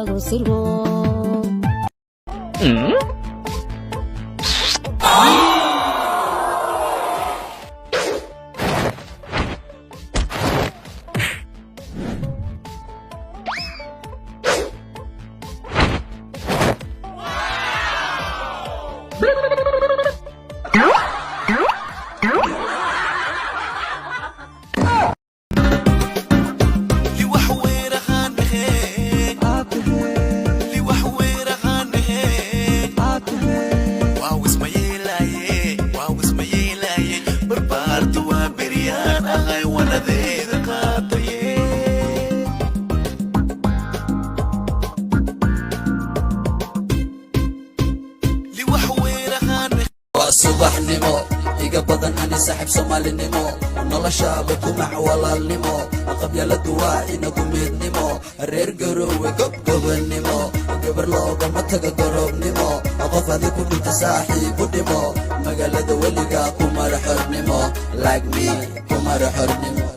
lagu sirgo. subaxnimo iga badan ani saaxiib Soomaalinimo noloshaaba ku macwalaalnimo qabyaaladu waa inagu midnimo reer garowe gobgobannimo gabar loogama taga garoobnimo qof adi ku dhinta saaxiibu dhimo magaalada weligaa ku mara xornimo like me ku mara xornimo